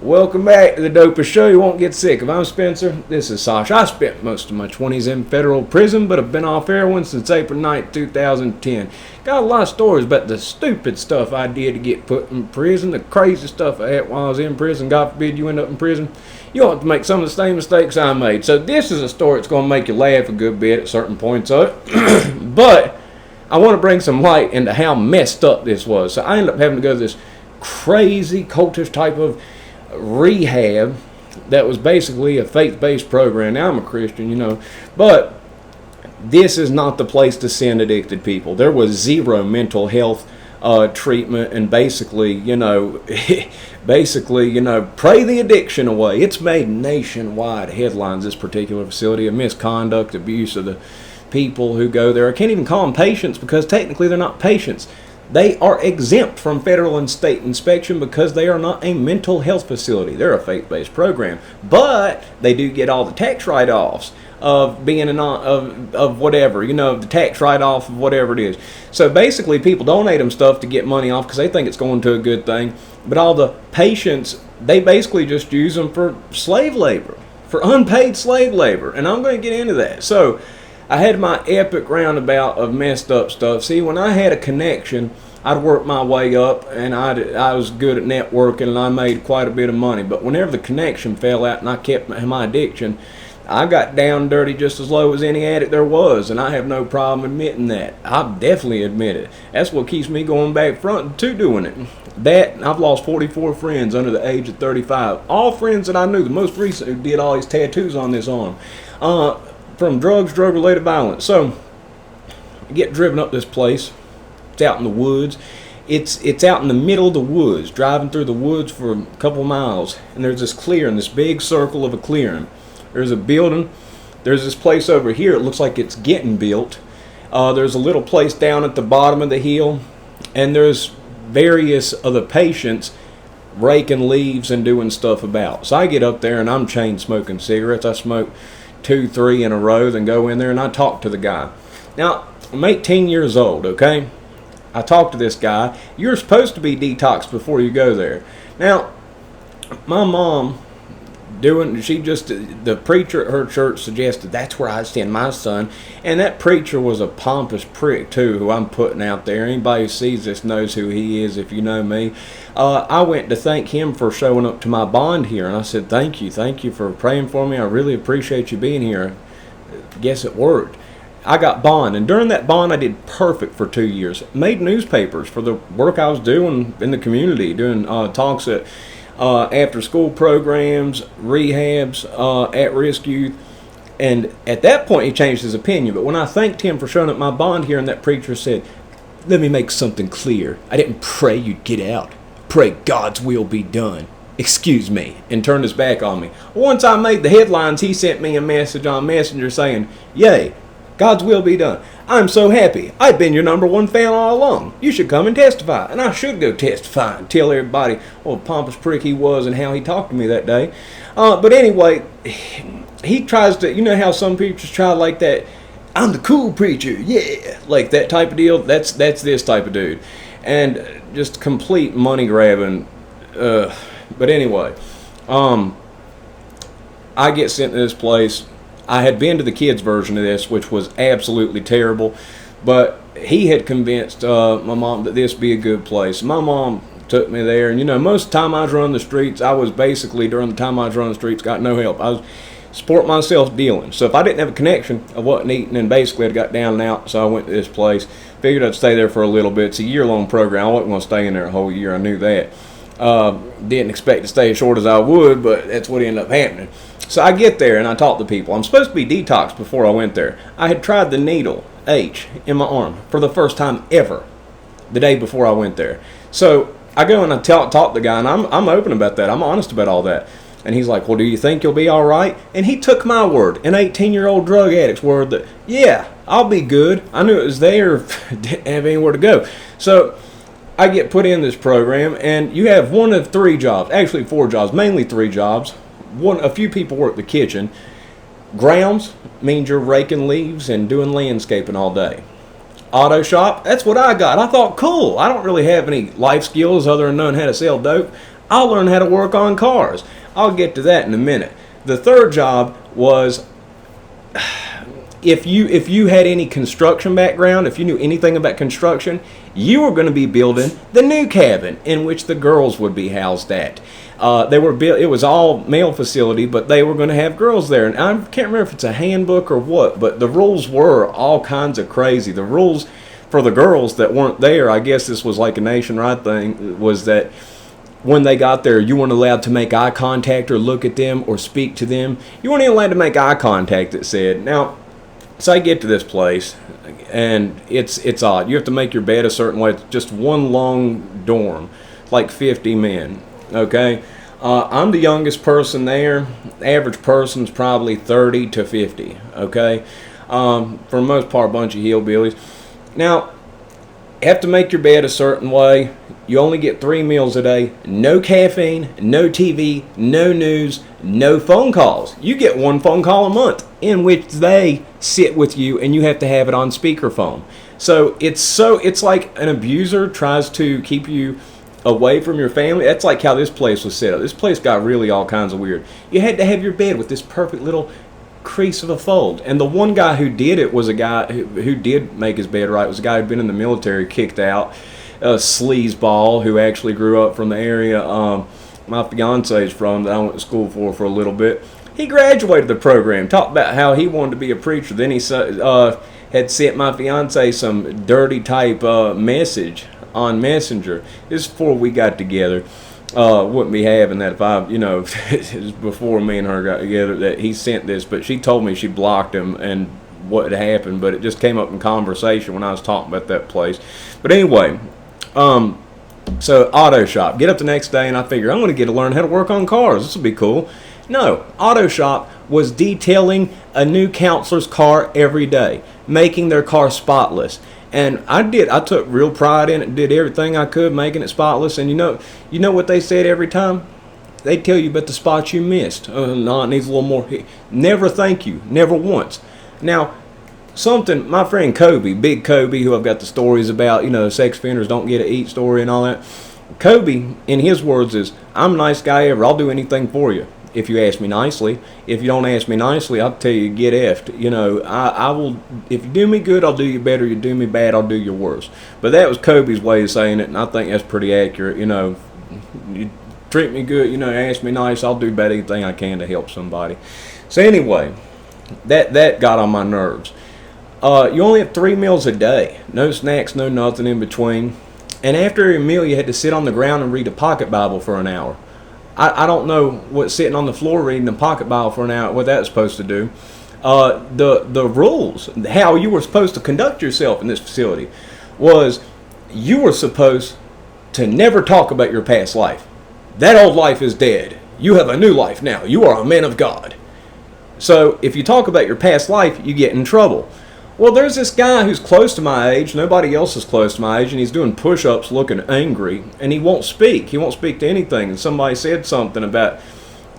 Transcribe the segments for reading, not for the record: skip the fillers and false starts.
Welcome back to the Dopest Show. You won't get sick. If I'm Spencer, this is Sasha. I spent most of my 20s in federal prison, but I've been off heroin since April 9th, 2010. Got a lot of stories about the stupid stuff I did to get put in prison, the crazy stuff I had while I was in prison. God forbid you end up in prison. You ought to make some of the same mistakes I made. So this is a story that's going to make you laugh a good bit at certain points of it. But I want to bring some light into how messed up this was. So I ended up having to go to this crazy cultish type of rehab that was basically a faith-based program. Now I'm a Christian, but this is not the place to send addicted people. There was zero mental health treatment, and basically, pray the addiction away. It's made nationwide headlines, this particular facility, of misconduct, abuse of the people who go there. I can't even call them patients because technically they're not patients. They are exempt from federal and state inspection because they are not a mental health facility. They're a faith-based program, but they do get all the tax write-offs of being of whatever, the tax write-off of whatever it is. So basically, people donate them stuff to get money off because they think it's going to a good thing. But all the patients, they basically just use them for slave labor, for unpaid slave labor, and I'm going to get into that. So I had my epic roundabout of messed up stuff. See, when I had a connection, I'd work my way up, and I was good at networking, and I made quite a bit of money. But whenever the connection fell out and I kept my addiction, I got down dirty just as low as any addict there was, and I have no problem admitting that. I definitely admit it. That's what keeps me going back front to doing it. That, I've lost 44 friends under the age of 35. All friends that I knew, the most recent who did all these tattoos on this arm. From drugs, drug-related violence. So, I get driven up this place. It's out in the woods. It's out in the middle of the woods, driving through the woods for a couple miles. And there's this clearing, this big circle of a clearing. There's a building. There's this place over here. It looks like it's getting built. There's a little place down at the bottom of the hill. And there's various other patients raking leaves and doing stuff about. So I get up there and I'm chain smoking cigarettes. I smoke 2, 3 in a row, then go in there and I talk to the guy. Now, I'm 18 years old, okay? I talk to this guy. You're supposed to be detoxed before you go there. Now, my mom, the preacher at her church suggested that's where I'd send my son, and that preacher was a pompous prick too, who I'm putting out there. Anybody who sees this knows who he is if you know me. I went to thank him for showing up to my bond here, and I said, thank you for praying for me. I really appreciate you being here. Guess it worked. I got bond, and during that bond I did perfect for 2 years. Made newspapers for the work I was doing in the community, doing talks at after school programs, rehabs, at-risk youth. And at that point he changed his opinion. But when I thanked him for showing up my bond here, and that preacher said, let me make something clear. I didn't pray you'd get out. Pray God's will be done. Excuse me. And turned his back on me. Once I made the headlines, he sent me a message on Messenger saying, yay, God's will be done. I'm so happy. I've been your #1 fan all along. You should come and testify. And I should go testify and tell everybody what a pompous prick he was and how he talked to me that day. But anyway, he tries to, how some preachers try like that, I'm the cool preacher, yeah, like that type of deal. That's this type of dude. And just complete money grabbing. But anyway, I get sent to this place. I had been to the kids' version of this, which was absolutely terrible, but he had convinced my mom that this would be a good place. My mom took me there, and most of the time I was running the streets, during the time I was running the streets, got no help. I was support myself dealing. So if I didn't have a connection, I wasn't eating, and basically I got down and out, so I went to this place. Figured I'd stay there for a little bit. It's a year-long program. I wasn't going to stay in there a whole year. I knew that. Didn't expect to stay as short as I would, but that's what ended up happening. So I get there and I talk to people. I'm supposed to be detoxed before I went there. I had tried the needle H in my arm for the first time ever the day before I went there. So I go and I talk to the guy, and I'm open about that. I'm honest about all that. And he's like, well, do you think you'll be all right? And he took my word, an 18-year-old drug addict's word, that, yeah, I'll be good. I knew it was there, didn't have anywhere to go. So I get put in this program, and you have one of 3 jobs, actually 4 jobs, mainly 3 jobs. A few people work the kitchen. Grounds means you're raking leaves and doing landscaping all day. Auto shop, that's what I got. I thought, cool, I don't really have any life skills other than knowing how to sell dope. I'll learn how to work on cars. I'll get to that in a minute. The third job was, if you had any construction background, if you knew anything about construction, you were going to be building the new cabin in which the girls would be housed at. It was all male facility, but they were going to have girls there. And I can't remember if it's a handbook or what, but the rules were all kinds of crazy. The rules for the girls that weren't there, I guess this was like a nationwide thing, was that when they got there, you weren't allowed to make eye contact or look at them or speak to them. You weren't even allowed to make eye contact, it said. Now, so I get to this place, and it's odd. You have to make your bed a certain way. It's just one long dorm, like 50 men, okay? I'm the youngest person there. The average person's probably 30 to 50, okay? For the most part, a bunch of hillbillies. Now, you have to make your bed a certain way. You only get 3 meals a day. No caffeine, no TV, no news, no phone calls. You get 1 phone call a month in which they sit with you, and you have to have it on speakerphone. So it's like an abuser tries to keep you away from your family. That's like how this place was set up. This place got really all kinds of weird. You had to have your bed with this perfect little crease of a fold. And the one guy who did it was a guy who did make his bed right. It was a guy who'd been in the military, kicked out, a sleazeball who actually grew up from the area my fiance's from, that I went to school for a little bit. He graduated the program, talked about how he wanted to be a preacher. Then he had sent my fiance some dirty type message on Messenger. This is before we got together. Wouldn't be having that if I, it was before me and her got together that he sent this, but she told me she blocked him and what had happened, but it just came up in conversation when I was talking about that place. But anyway, so auto shop. Get up the next day and I figure I'm going to get to learn how to work on cars. This will be cool. No, auto shop was detailing a new counselor's car every day, making their car spotless. And I took real pride in it, did everything I could making it spotless. And you know what they said every time? They tell you about the spots you missed. No, it needs a little more. Never thank you, never once. Now, my friend Kobe, Big Kobe, who I've got the stories about, sex offenders don't get to eat story and all that. Kobe, in his words, is, I'm a nice guy ever. I'll do anything for you if you ask me nicely. If you don't ask me nicely, I'll tell you, get effed. I will, if you do me good, I'll do you better. You do me bad, I'll do you worse. But that was Kobe's way of saying it, and I think that's pretty accurate. You treat me good, ask me nice, I'll do about anything I can to help somebody. So anyway, that got on my nerves. You only have 3 meals a day. No snacks, no nothing in between. And after every meal, you had to sit on the ground and read a pocket Bible for an hour. I don't know what sitting on the floor reading a pocket Bible for an hour, what that's supposed to do. The rules, how you were supposed to conduct yourself in this facility, was you were supposed to never talk about your past life. That old life is dead. You have a new life now. You are a man of God. So if you talk about your past life, you get in trouble. Well, there's this guy who's close to my age. Nobody else is close to my age, and he's doing push-ups looking angry, and he won't speak. He won't speak to anything. And somebody said something about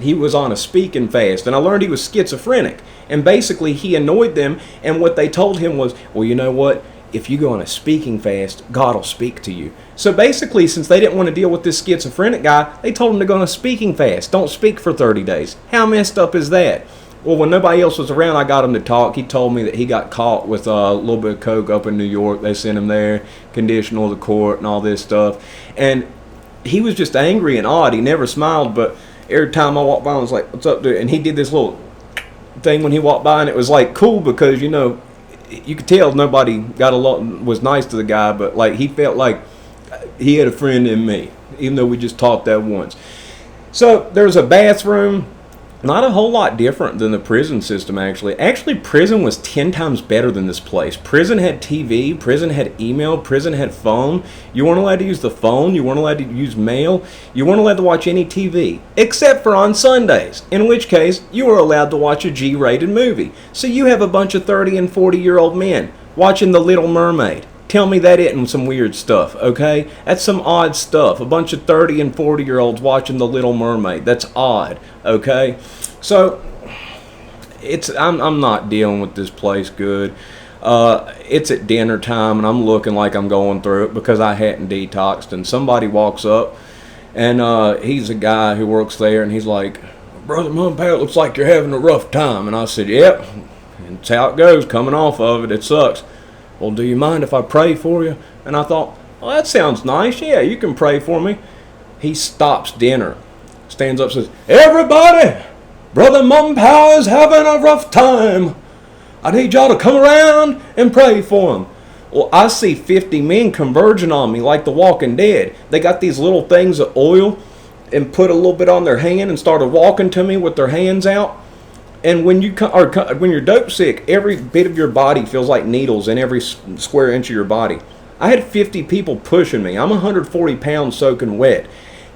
he was on a speaking fast, and I learned he was schizophrenic. And basically, he annoyed them, and what they told him was, well, you know what? If you go on a speaking fast, God will speak to you. So basically, since they didn't want to deal with this schizophrenic guy, they told him to go on a speaking fast. Don't speak for 30 days. How messed up is that? Well, when nobody else was around, I got him to talk. He told me that he got caught with a little bit of coke up in New York. They sent him there, conditional to court and all this stuff. And he was just angry and odd. He never smiled, but every time I walked by, I was like, what's up, dude? And he did this little thing when he walked by, and it was like cool because, you could tell nobody was nice to the guy, but like he felt like he had a friend in me, even though we just talked that once. So there's a bathroom. Not a whole lot different than the prison system, actually. Actually, prison was 10 times better than this place. Prison had TV, prison had email, prison had phone. You weren't allowed to use the phone, you weren't allowed to use mail, you weren't allowed to watch any TV, except for on Sundays, in which case you were allowed to watch a G-rated movie. So you have a bunch of 30 and 40-year-old men watching The Little Mermaid. Tell me that isn't some weird stuff, okay? That's some odd stuff. A bunch of 30 and 40-year-olds watching The Little Mermaid. That's odd, okay? So, I'm not dealing with this place good. It's at dinner time, and I'm looking like I'm going through it because I hadn't detoxed. And somebody walks up, And he's a guy who works there, and he's like, "Brother Mumpow, it looks like you're having a rough time." And I said, "Yep, and it's how it goes, coming off of it. It sucks." "Well, do you mind if I pray for you?" And I thought, "Well, that sounds nice. Yeah, you can pray for me." He stops dinner, stands up, says, "Everybody, Brother Mumpow is having a rough time. I need y'all to come around and pray for him." Well, I see 50 men converging on me like the Walking Dead. They got these little things of oil and put a little bit on their hand and started walking to me with their hands out. And when you're dope sick, every bit of your body feels like needles in every square inch of your body. I had 50 people pushing me. I'm 140 pounds soaking wet.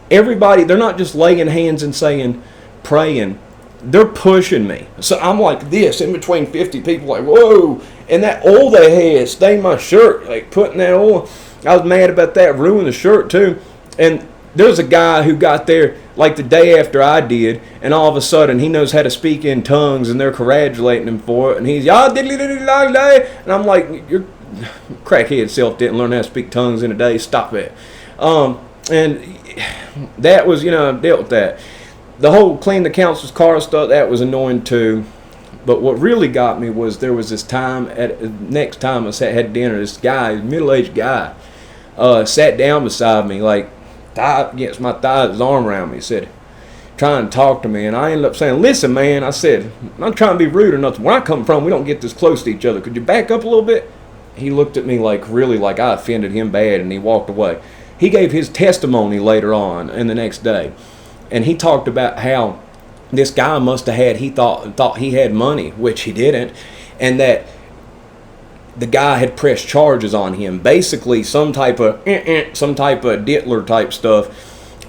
Everybody, they're not just laying hands and saying, praying. They're pushing me. So I'm like this in between 50 people, like, whoa. And that oil they had stained my shirt, like putting that oil. I was mad about that, ruined the shirt too. And there's a guy who got there like the day after I did, and all of a sudden he knows how to speak in tongues, and they're congratulating him for it. And he's, "Y'all diddly diddly diddly diddly." And I'm like, your crackhead self didn't learn how to speak tongues in a day. Stop it. And that was, I dealt with that. The whole clean the counselor's car stuff, that was annoying too. But what really got me was there was this time, next time I had dinner, this guy, middle-aged guy, sat down beside me, like, thigh against my thigh, his arm around me, said, trying to talk to me. And I ended up saying, "Listen, man," I said, "I'm not trying to be rude or nothing. Where I come from, we don't get this close to each other. Could you back up a little bit?" He looked at me like really like I offended him bad, and he walked away. He gave his testimony later on and the next day. And he talked about how this guy must have had, he thought he had money, which he didn't, and that the guy had pressed charges on him, basically some type of Dittler type stuff,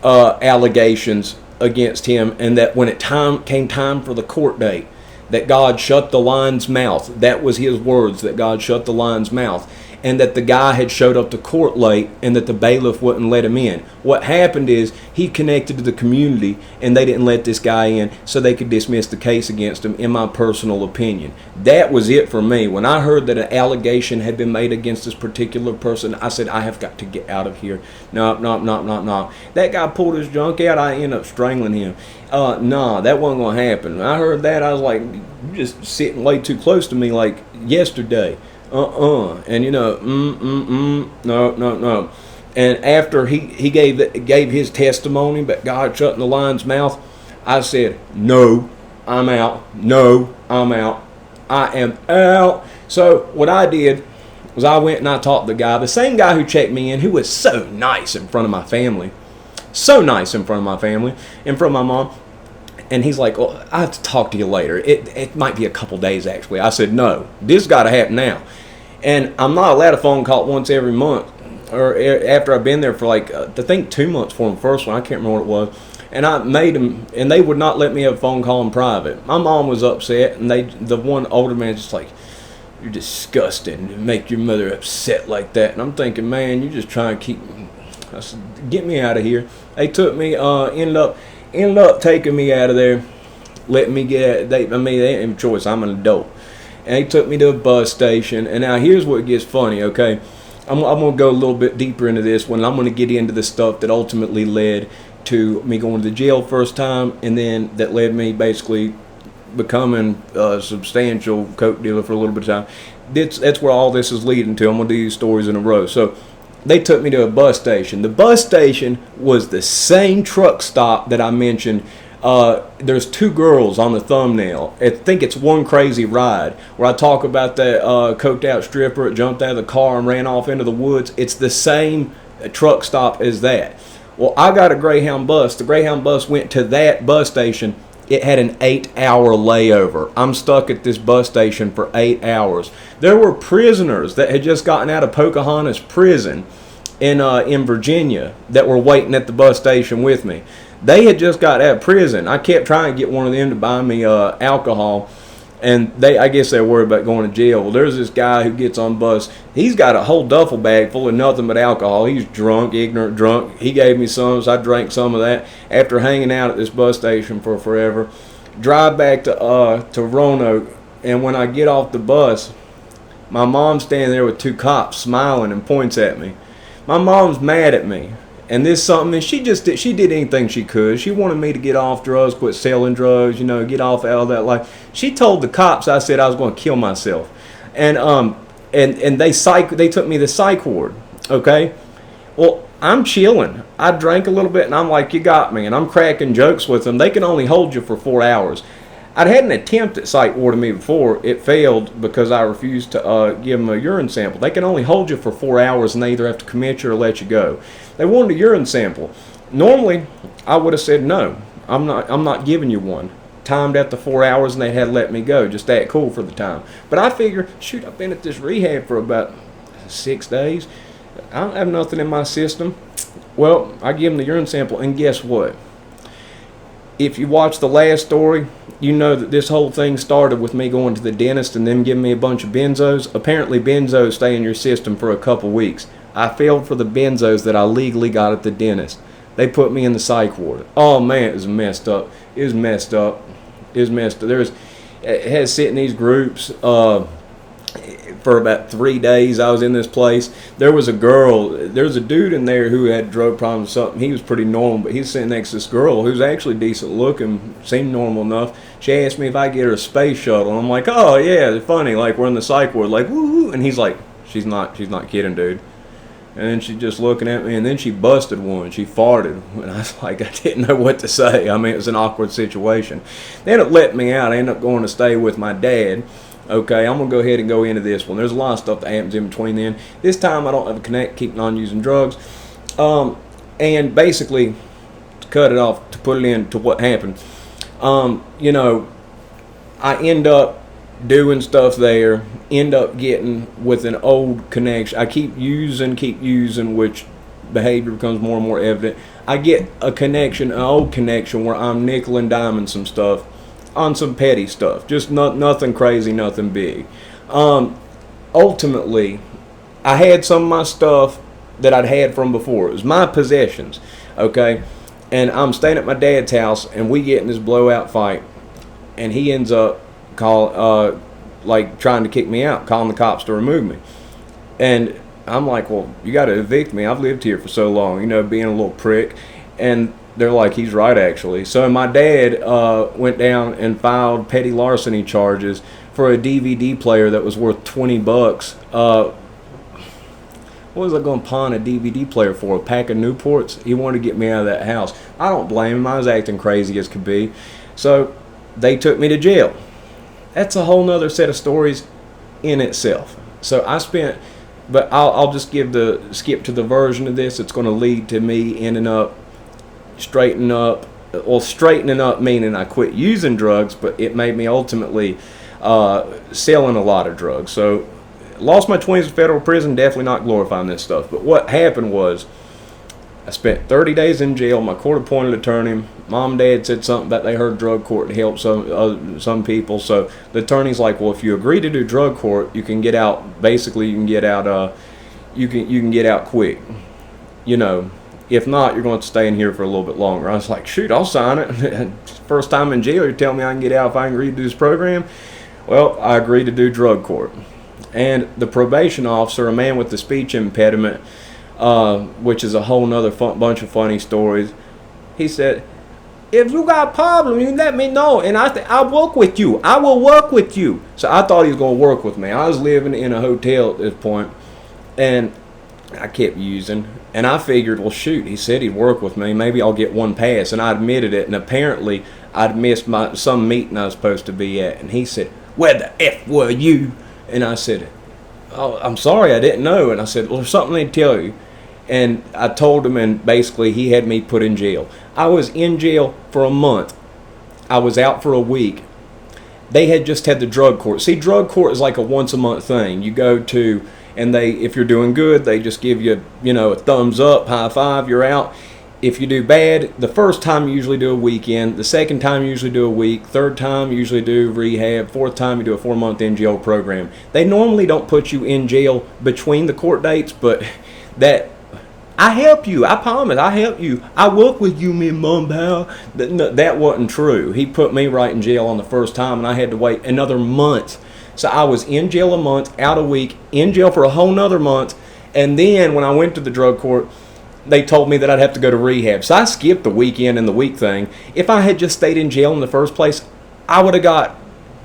allegations against him, and that when it came time for the court date, that God shut the lion's mouth. That was his words, that God shut the lion's mouth. And that the guy had showed up to court late, and that the bailiff wouldn't let him in. What happened is he connected to the community, and they didn't let this guy in so they could dismiss the case against him, in my personal opinion. That was it for me. When I heard that an allegation had been made against this particular person, I said, I have got to get out of here. No. That guy pulled his junk out, I ended up strangling him. No, that wasn't going to happen. When I heard that, I was like, you're just sitting way too close to me like yesterday. And no. And after he gave his testimony about God shutting the lion's mouth, I said, "No, I'm out. No, I'm out. I am out." So what I did was I went and I talked to the guy, the same guy who checked me in, who was so nice in front of my family, in front of my mom. And he's like, "Well, I have to talk to you later. It might be a couple days, actually." I said, "No, this got to happen now." And I'm not allowed a phone call once every month, or after I've been there for like, I think 2 months for the first one. I can't remember what it was. And I made them, and they would not let me have a phone call in private. My mom was upset, and the one older man just like, "You're disgusting to make your mother upset like that." And I'm thinking, man, you're just trying to keep, I said, "Get me out of here." They took me, ended up taking me out of there, letting me get, they didn't have a choice. I'm an adult. And they took me to a bus station. And now here's what gets funny, okay? I'm going to go a little bit deeper into this when I'm going to get into the stuff that ultimately led to me going to the jail first time, and then that led me basically becoming a substantial coke dealer for a little bit of time. That's where all this is leading to. I'm going to do these stories in a row. So they took me to a bus station. The bus station was the same truck stop that I mentioned. There's two girls on the thumbnail. I think it's One Crazy Ride, where I talk about that coked out stripper that jumped out of the car and ran off into the woods. It's the same truck stop as that. Well, I got a Greyhound bus. The Greyhound bus went to that bus station. It had an 8-hour layover. I'm stuck at this bus station for 8 hours. There were prisoners that had just gotten out of Pocahontas prison in Virginia that were waiting at the bus station with me. They had just got out of prison. I kept trying to get one of them to buy me alcohol, and I guess they were worried about going to jail. Well, there's this guy who gets on bus. He's got a whole duffel bag full of nothing but alcohol. He's drunk, ignorant drunk. He gave me some, so I drank some of that after hanging out at this bus station for forever. Drive back to Roanoke, and when I get off the bus, my mom's standing there with two cops smiling and points at me. My mom's mad at me. And this something, and she did anything she could. She wanted me to get off drugs, quit selling drugs, get off all that life. She told the cops I said I was going to kill myself, and they took me to psych ward. Okay, well, I'm chilling. I drank a little bit, and I'm like, you got me, and I'm cracking jokes with them. They can only hold you for 4 hours. I'd had an attempt at psych ward to me before. It failed because I refused to give them a urine sample. They can only hold you for 4 hours, and they either have to commit you or let you go. They wanted a urine sample. Normally, I would have said no. I'm not giving you one. Timed at the 4 hours, and they had let me go. Just that cool for the time. But I figure, shoot, I've been at this rehab for about 6 days. I don't have nothing in my system. Well, I give them the urine sample, and guess what? If you watch the last story, you know that this whole thing started with me going to the dentist and them giving me a bunch of benzos. Apparently, benzos stay in your system for a couple weeks. I failed for the benzos that I legally got at the dentist. They put me in the psych ward. Oh man, it was messed up. It was messed up. It has sit in these groups for about 3 days. I was in this place. There's a dude in there who had drug problems or something. He was pretty normal, but he's sitting next to this girl who's actually decent looking, seemed normal enough. She asked me if I get her a space shuttle, and I'm like, oh yeah, it's funny, like we're in the psych ward, like woo, and he's like, she's not kidding, dude. And then she just looking at me, and then she busted one. She farted, and I was like, I didn't know what to say. I mean, it was an awkward situation. They ended up letting me out. I ended up going to stay with my dad. Okay, I'm going to go ahead and go into this one. There's a lot of stuff that happens in between then. This time I don't have a connect, keeping on using drugs. And basically, to cut it off, to put it into what happened, I end up doing stuff there, end up getting with an old connection. I keep using, which behavior becomes more and more evident. I get an old connection where I'm nickel and diming some stuff on some petty stuff, just nothing crazy, nothing big. Ultimately, I had some of my stuff that I'd had from before. It was my possessions, okay? And I'm staying at my dad's house, and we get in this blowout fight, and he ends up trying to kick me out, calling the cops to remove me. And I'm like, well, you got to evict me. I've lived here for so long, being a little prick. And they're like, he's right, actually. So my dad went down and filed petty larceny charges for a DVD player that was worth $20. What was I going to pawn a DVD player for? A pack of Newports? He wanted to get me out of that house. I don't blame him. I was acting crazy as could be. So they took me to jail. That's a whole nother set of stories in itself. So but I'll just skip to the version of this. It's going to lead to me ending up straightening up meaning I quit using drugs, but it made me ultimately selling a lot of drugs. So lost my 20s in federal prison, definitely not glorifying this stuff. But what happened was I spent 30 days in jail. My court-appointed attorney, mom and dad said something about they heard drug court help some people. So the attorney's like, well, if you agree to do drug court, you can get out. Basically, you can get out. You can get out quick. If not, you're going to stay in here for a little bit longer. I was like, shoot, I'll sign it. First time in jail, you're telling me I can get out if I agree to do this program? Well, I agreed to do drug court. And the probation officer, a man with the speech impediment, which is a whole nother bunch of funny stories, he said, if you got a problem, you let me know, and I'll work with you. I will work with you. So I thought he was going to work with me. I was living in a hotel at this point, and I kept using, and I figured, well, shoot, he said he'd work with me. Maybe I'll get one pass, and I admitted it, and apparently I'd missed some meeting I was supposed to be at, and he said, where the F were you? And I said, oh, I'm sorry, I didn't know. And I said, well, there's something they tell you. And I told him, and basically he had me put in jail. I was in jail for a month. I was out for a week. They had just had the drug court. See, drug court is like a once-a-month thing. You go to, and if you're doing good, they just give you, a thumbs up, high five, you're out. If you do bad, the first time you usually do a weekend, the second time you usually do a week, third time you usually do rehab, fourth time you do a 4-month in jail program. They normally don't put you in jail between the court dates, but I help you, I promise, I help you. I work with you, me mom pal. That wasn't true. He put me right in jail on the first time, and I had to wait another month. So I was in jail a month, out a week, in jail for a whole nother month, and then when I went to the drug court, they told me that I'd have to go to rehab. So I skipped the weekend and the week thing. If I had just stayed in jail in the first place, I would have got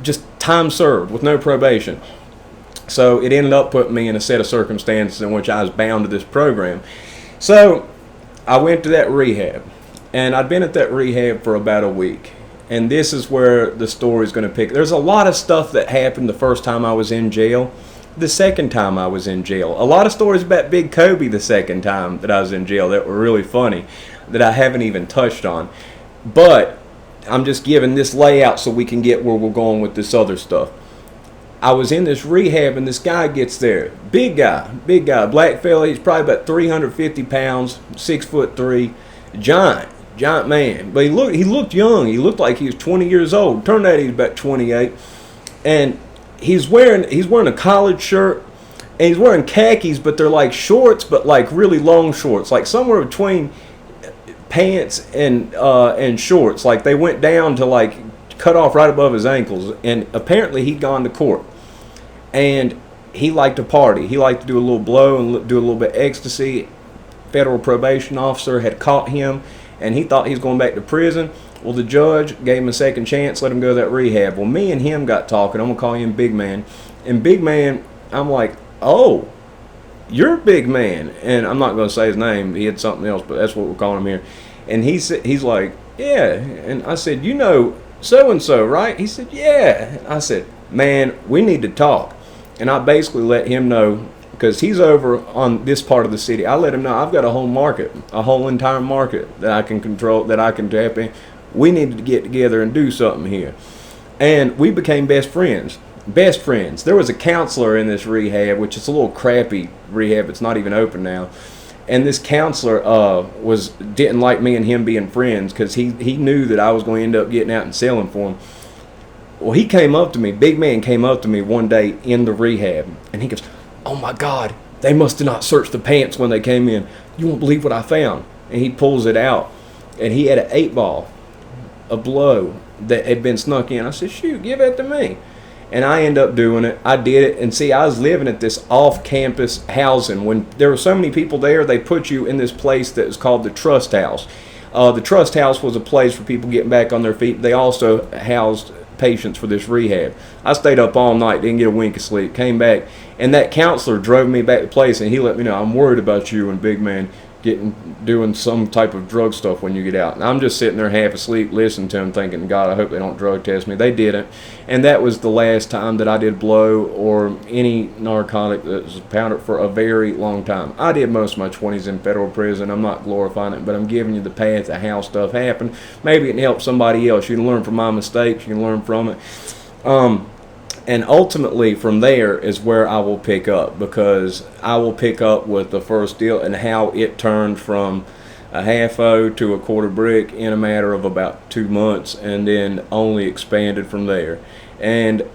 just time served with no probation. So it ended up putting me in a set of circumstances in which I was bound to this program. So I went to that rehab, and I'd been at that rehab for about a week. And this is where the story's going to pick. There's a lot of stuff that happened the first time I was in jail. The second time I was in jail, a lot of stories about Big Kobe the second time that I was in jail that were really funny that I haven't even touched on. But I'm just giving this layout so we can get where we're going with this other stuff. I was in this rehab, and this guy gets there. Big guy, black fella. He's probably about 350 pounds, 6'3", giant man. But he looked young. He looked like he was 20 years old. Turned out he was about 28, and he's wearing a collared shirt, and he's wearing khakis, but they're like shorts, but like really long shorts, like somewhere between pants and shorts. Like they went down to like cut off right above his ankles. And apparently he'd gone to court, and he liked to party. He liked to do a little blow and do a little bit of ecstasy. Federal probation officer had caught him, and he thought he was going back to prison. Well, the judge gave him a second chance, let him go to that rehab. Well, me and him got talking. I'm going to call him Big Man. And Big Man, I'm like, oh, you're Big Man. And I'm not going to say his name. He had something else, but that's what we're calling him here. And he's like, yeah. And I said, you know so-and-so, right? He said, yeah. I said, man, we need to talk. And I basically let him know, because he's over on this part of the city. I let him know I've got a whole market, a whole entire market that I can control, that I can tap in. We needed to get together and do something here. And we became best friends. There was a counselor in this rehab, which is a little crappy rehab. It's not even open now. And this counselor didn't like me and him being friends, because he knew that I was going to end up getting out and selling for him. Well, he came up to me, Big Man came up to me one day in the rehab, and he goes, oh my God, they must have not searched the pants when they came in. You won't believe what I found. And he pulls it out, and he had an 8-ball. A blow that had been snuck in. I said, shoot, give it to me. And I end up doing it. I did it. And see, I was living at this off-campus housing. When there were so many people there, they put you in this place that was called the Trust House. The Trust House was a place for people getting back on their feet. They also housed patients for this rehab. I stayed up all night, didn't get a wink of sleep, came back, and that counselor drove me back to the place, and he let me know, I'm worried about you and Big Man doing some type of drug stuff when you get out. And I'm just sitting there half asleep listening to him, thinking, God, I hope they don't drug test me. They didn't. And that was the last time that I did blow or any narcotic that was powdered for a very long time. I did most of my 20s in federal prison. I'm not glorifying it, but I'm giving you the path of how stuff happened. Maybe it can help somebody else. You can learn from my mistakes. You can learn from it. And ultimately from there is where I will pick up, because I will pick up with the first deal and how it turned from a half-o to a quarter brick in a matter of about 2 months, and then only expanded from there. And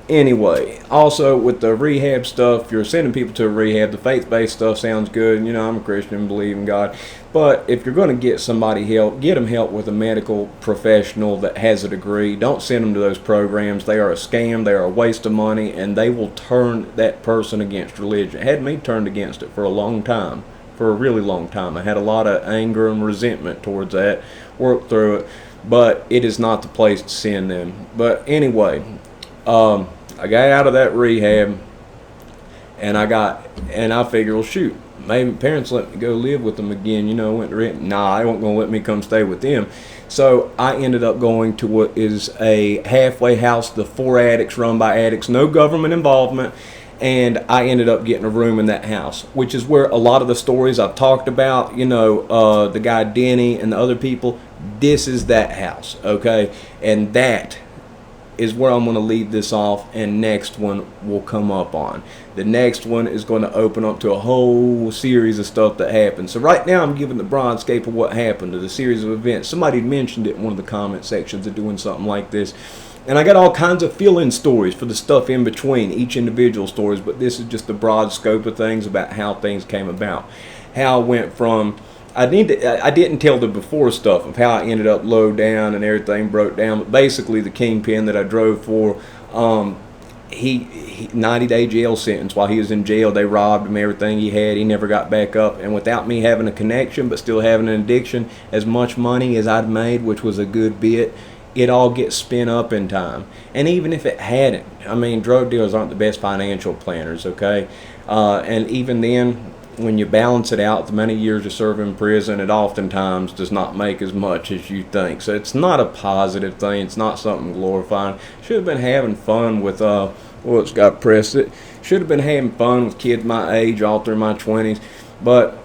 anyway, also with the rehab stuff, you're sending people to a rehab. The faith-based stuff sounds good. You know, I'm a Christian and believe in God. But if you're going to get somebody help, get them help with a medical professional that has a degree. Don't send them to those programs. They are a scam. They are a waste of money, and they will turn that person against religion. It had me turned against it for a long time, for a really long time. I had a lot of anger and resentment towards that, worked through it, but it is not the place to send them. But anyway, I got out of that rehab, and I figured, well, shoot, maybe parents let me go live with them again. You know, went to rent. Nah, they weren't going to let me come stay with them. So I ended up going to what is a halfway house, the 4 addicts, run by addicts, no government involvement. And I ended up getting a room in that house, which is where a lot of the stories I've talked about, you know, the guy Denny and the other people, this is that house, okay? And that is where I'm going to leave this off, and next one will come up on. The next one is going to open up to a whole series of stuff that happened. So right now I'm giving the broad scope of what happened to the series of events. Somebody mentioned it in one of the comment sections of doing something like this. And I got all kinds of fill-in stories for the stuff in between, each individual stories, but this is just the broad scope of things about how things came about. How I went from, I didn't tell the before stuff of how I ended up low down and everything broke down, but basically the kingpin that I drove for, he 90-day jail sentence. While he was in jail, they robbed him, everything he had. He never got back up. And without me having a connection but still having an addiction, as much money as I'd made, which was a good bit, it all gets spent up in time. And even if it hadn't, I mean, drug dealers aren't the best financial planners, okay? And even then, when you balance it out, the many years you serve in prison, it oftentimes does not make as much as you think. So it's not a positive thing. It's not something glorifying. Should have been having fun with, it's got pressed. It should have been having fun with kids my age all through my 20s. But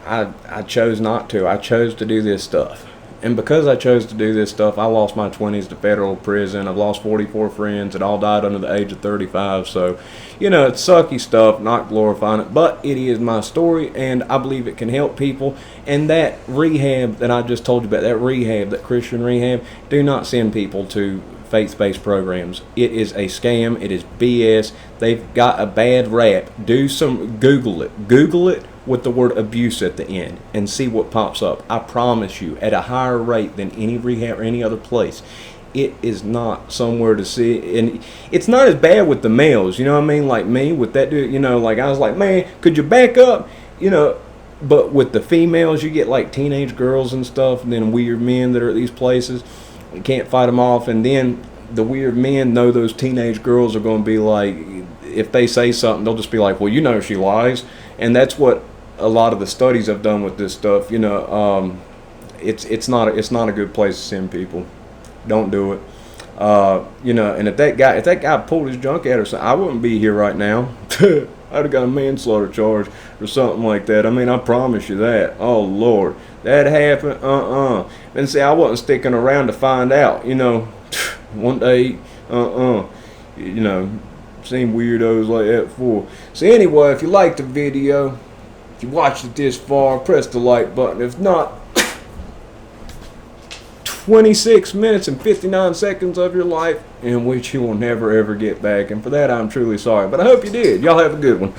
I chose not to. I chose to do this stuff. And because I chose to do this stuff, I lost my 20s to federal prison. I've lost 44 friends that all died under the age of 35. So, it's sucky stuff, not glorifying it. But it is my story, and I believe it can help people. And that rehab that I just told you about, that Christian rehab, do not send people to faith-based programs. It is a scam. It is BS. They've got a bad rap. Google it with the word abuse at the end and see what pops up. I promise you, at a higher rate than any rehab or any other place. It is not somewhere to see, and it's not as bad with the males, you know what I mean? Like me with that dude, like I was like, man, could you back up? But with the females, you get like teenage girls and stuff, and then weird men that are at these places. You can't fight them off, and then the weird men know those teenage girls are going to be like, if they say something, they'll just be like, well, she lies. And that's what a lot of the studies have done with this stuff. It's not a good place to send people. Don't do it. And if that guy pulled his junk out or something, I wouldn't be here right now. I'd have got a manslaughter charge or something like that. I mean, I promise you that. Oh Lord, that happened. And see, I wasn't sticking around to find out. One day, seen weirdos like that before. So anyway, if you liked the video, if you watched it this far, press the like button. If not, 26 minutes and 59 seconds of your life in which you will never ever get back. And for that, I'm truly sorry. But I hope you did. Y'all have a good one.